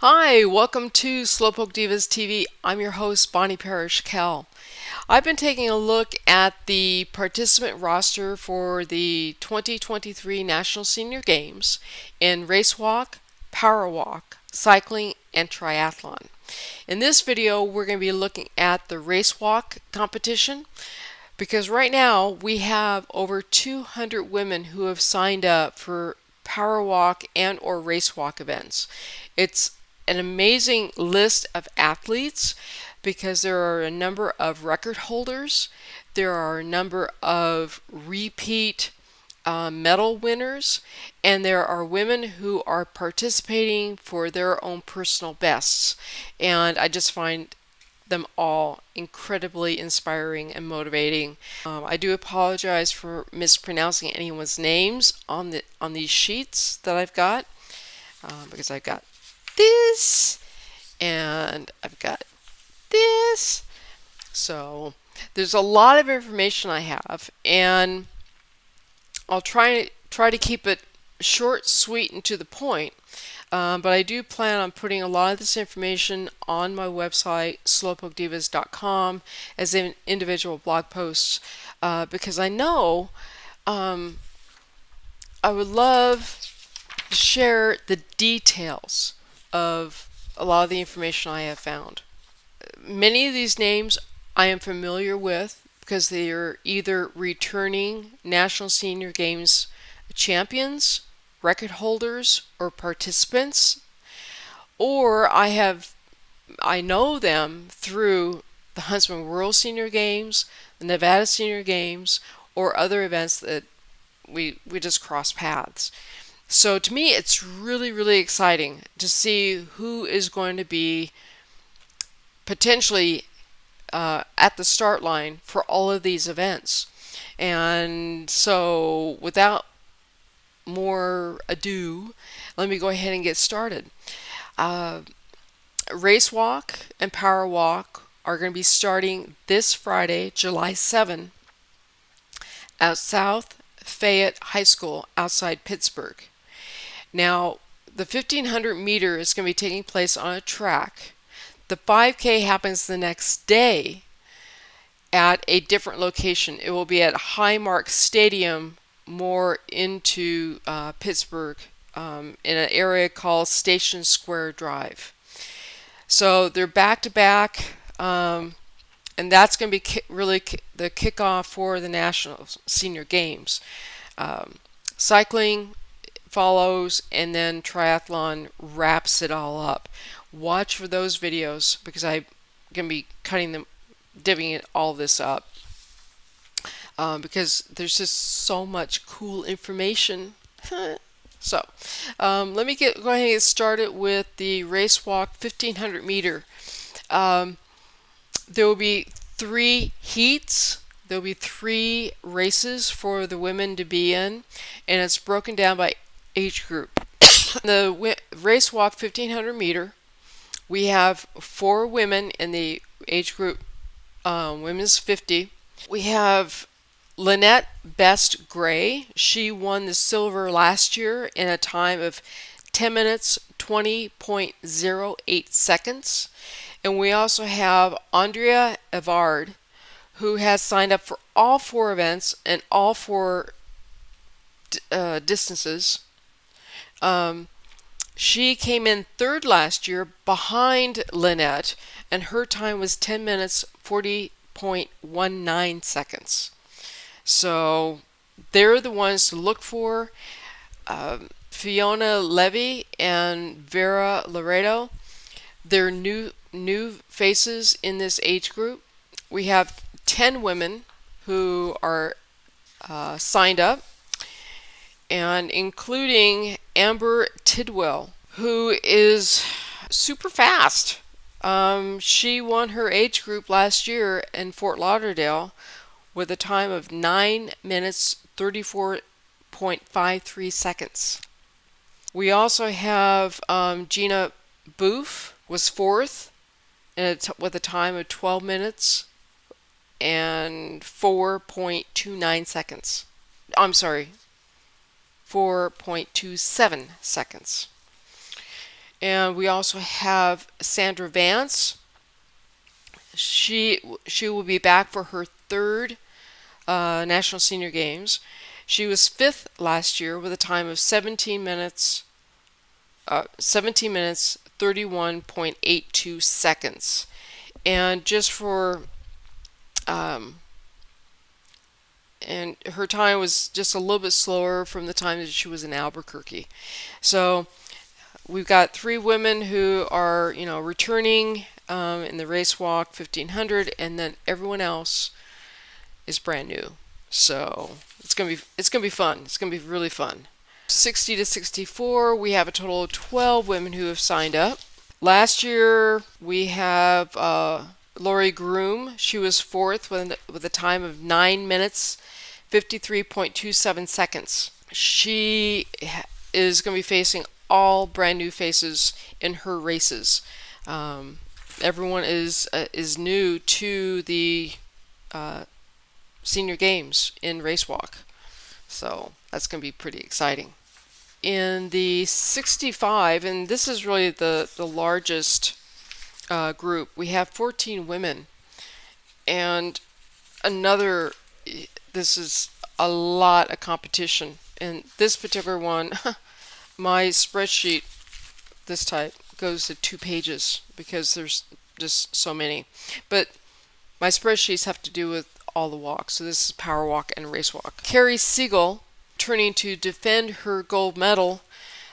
Hi, welcome to Slowpoke Divas TV. I'm your host, Bonnie Parrish Kell. I've been taking a look at the participant roster for the 2023 National Senior Games in race walk, power walk, cycling, and triathlon. In this video, we're going to be looking at the race walk competition because right now we have over 200 women who have signed up for power walk and or race walk events. It's an amazing list of athletes because there are a number of record holders, there are a number of repeat medal winners, and there are women who are participating for their own personal bests. And I just find them all incredibly inspiring and motivating. I do apologize for mispronouncing anyone's names on these sheets that I've got because I've got this and I've got this. So there's a lot of information I have, and I'll try to keep it short, sweet, and to the point. But I do plan on putting a lot of this information on my website, slowpokedivas.com, as individual blog posts, because I know I would love to share the details of a lot of the information I have found. Many of these names I am familiar with because they are either returning National Senior Games champions, record holders, or participants, or I know them through the Huntsman World Senior Games, the Nevada Senior Games, or other events that we just cross paths. So to me, it's really, really exciting to see who is going to be potentially at the start line for all of these events. And so without more ado, let me go ahead and get started. Race walk and power walk are going to be starting this Friday, July 7, at South Fayette High School outside Pittsburgh. Now, the 1500 meter is going to be taking place on a track. The 5K happens the next day at a different location. It will be at Highmark Stadium, more into Pittsburgh, in an area called Station Square Drive. So they're back to back, and that's going to be really the kickoff for the National Senior Games. Cycling follows, and then triathlon wraps it all up. Watch for those videos because I'm going to be divvying all this up because there's just so much cool information. So let me go ahead and get started with the race walk 1500 meter. There will be 3 heats. There will be 3 races for the women to be in, and it's broken down by age group. The race walk 1500 meter, we have 4 women in the age group women's 50. We have Lynette Best Gray. She won the silver last year in a time of 10 minutes 20.08 seconds. And we also have Andrea Evard, who has signed up for all 4 events and all 4 distances. She came in 3rd last year behind Lynette, and her time was 10 minutes 40.19 seconds. So they're the ones to look for. Fiona Levy and Vera Laredo, they're new faces in this age group. We have 10 women who are signed up, and including Amber Tidwell, who is super fast. She won her age group last year in Fort Lauderdale with a time of 9 minutes 34.53 seconds. We also have Gina Booth was 4th with a time of 12 minutes and 4.29 seconds. I'm sorry, 4.27 seconds. And we also have Sandra Vance. She will be back for her third National Senior Games. She was fifth last year with a time of 17 minutes 31.82 seconds. And just for um, and her time was just a little bit slower from the time that she was in Albuquerque. So we've got three women who are, returning in the race walk 1500, and then everyone else is brand new. So it's gonna be fun. It's gonna be really fun. 60 to 64, we have a total of 12 women who have signed up. Last year we have Lori Groom. She was fourth with a time of 9 minutes 53.27 seconds. She is going to be facing all brand new faces in her races. Everyone is new to the uh, senior games in race walk, so that's going to be pretty exciting. In the 65, and this is really the largest group, we have 14 women, and another this is a lot of competition. And this particular one, my spreadsheet this type goes to 2 pages because there's just so many. But my spreadsheets have to do with all the walks. So this is power walk and race walk. Carrie Siegel turning to defend her gold medal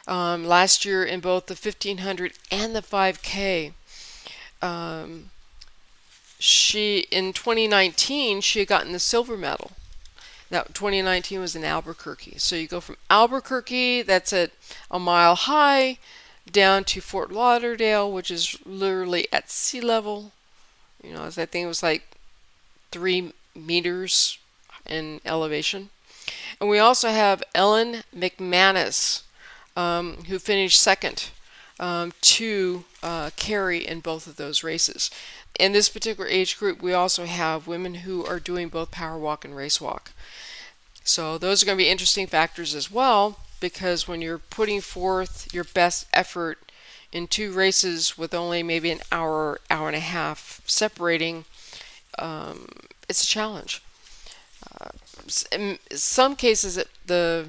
last year in both the 1500 and the 5K. She in 2019 she had gotten the silver medal. Now 2019 was in Albuquerque. So you go from Albuquerque, that's at a mile high, down to Fort Lauderdale, which is literally at sea level. I think it was like 3 meters in elevation. And we also have Ellen McManus, who finished second to Carrie in both of those races. In this particular age group, we also have women who are doing both power walk and race walk. So those are going to be interesting factors as well, because when you're putting forth your best effort in 2 races with only maybe an hour, hour and a half separating, it's a challenge. In some cases, the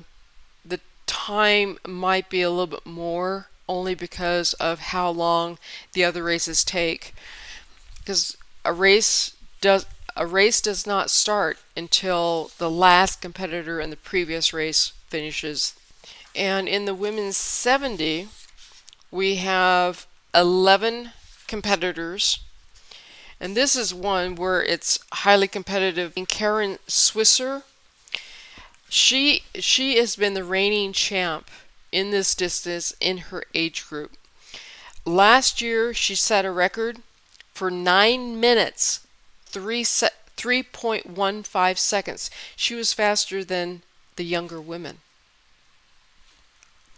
time might be a little bit more, only because of how long the other races take. Because a race does not start until the last competitor in the previous race finishes. And in the women's 70, we have 11 competitors. And this is one where it's highly competitive. Karen Swisser, she has been the reigning champ in this distance in her age group. Last year, she set a record for 9 minutes, 3.15 seconds. She was faster than the younger women.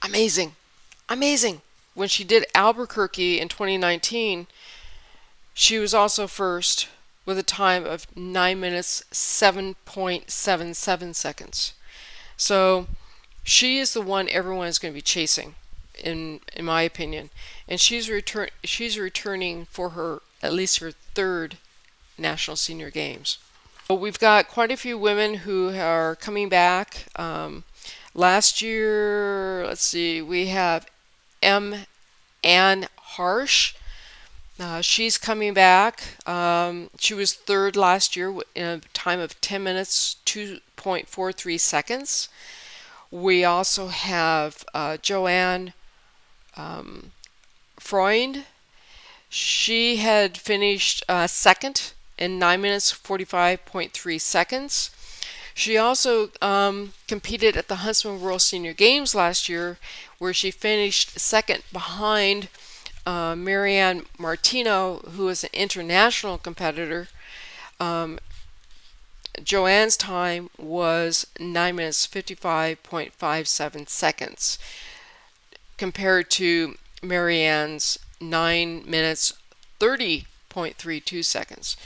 Amazing. Amazing. When she did Albuquerque in 2019, she was also first with a time of 9 minutes, 7.77 seconds. So she is the one everyone is going to be chasing, in my opinion. And she's returning for her at least her third National Senior Games. But we've got quite a few women who are coming back. Last year, let's see, we have Ann Harsh. She's coming back. She was third last year in a time of 10 minutes, 2.43 seconds. We also have Joanne Freund. She had finished second in 9 minutes 45.3 seconds. She also competed at the Huntsman World Senior Games last year, where she finished second behind Marianne Martino, who is an international competitor. Joanne's time was 9 minutes 55.57 seconds, compared to Marianne's 9 minutes 30.32 seconds.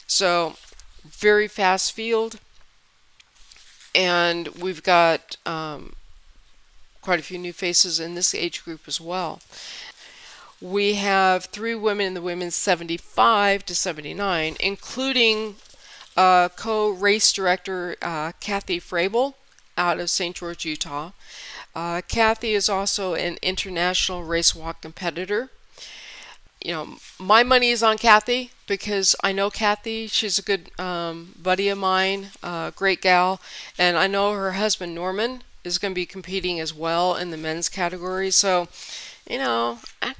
So very fast field, and we've got quite a few new faces in this age group as well. We have 3 women in the women's 75 to 79, including co-race director Kathy Frabel out of St. George, Utah. Kathy is also an international race walk competitor. My money is on Kathy because I know Kathy. She's a good buddy of mine, great gal, and I know her husband Norman is going to be competing as well in the men's category. So, I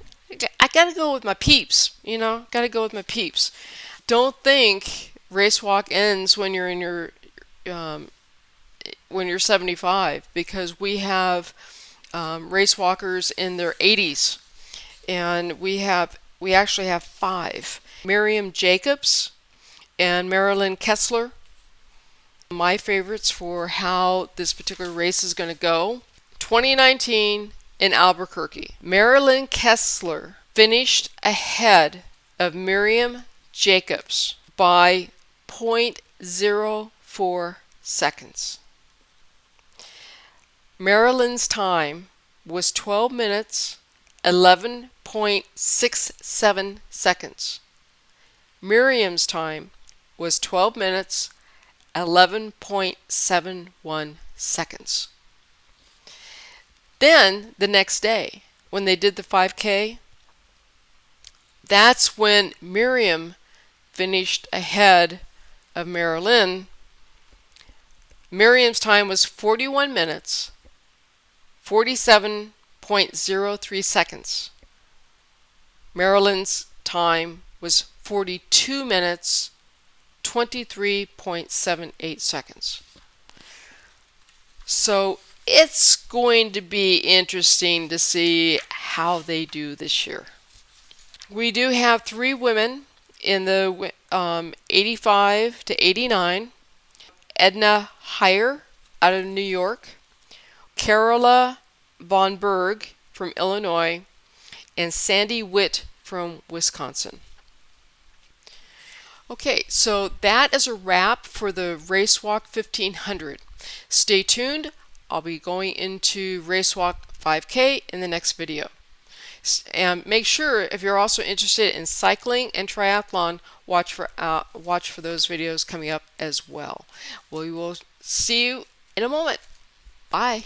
got to go with my peeps. Got to go with my peeps. Don't think race walk ends when you're in your when you're 75, because we have race walkers in their 80s, and we actually have 5. Miriam Jacobs and Marilyn Kessler, my favorites for how this particular race is going to go. 2019 in Albuquerque, Marilyn Kessler finished ahead of Miriam Jacobs by 0.04 seconds. Marilyn's time was 12 minutes 11.67 seconds. Miriam's time was 12 minutes 11.71 seconds. Then the next day, when they did the 5K, that's when Miriam finished ahead of Marilyn. Miriam's time was 41 minutes 47.03 seconds. Marilyn's time was 42 minutes 23.78 seconds. So it's going to be interesting to see how they do this year. We do have 3 women in the 85 to 89. Edna Heyer out of New York, Carola Von Berg from Illinois, and Sandy Witt from Wisconsin. Okay, so that is a wrap for the Race Walk 1500. Stay tuned. I'll be going into Race Walk 5K in the next video. And make sure, if you're also interested in cycling and triathlon, watch for those videos coming up as well. We will see you in a moment. Bye.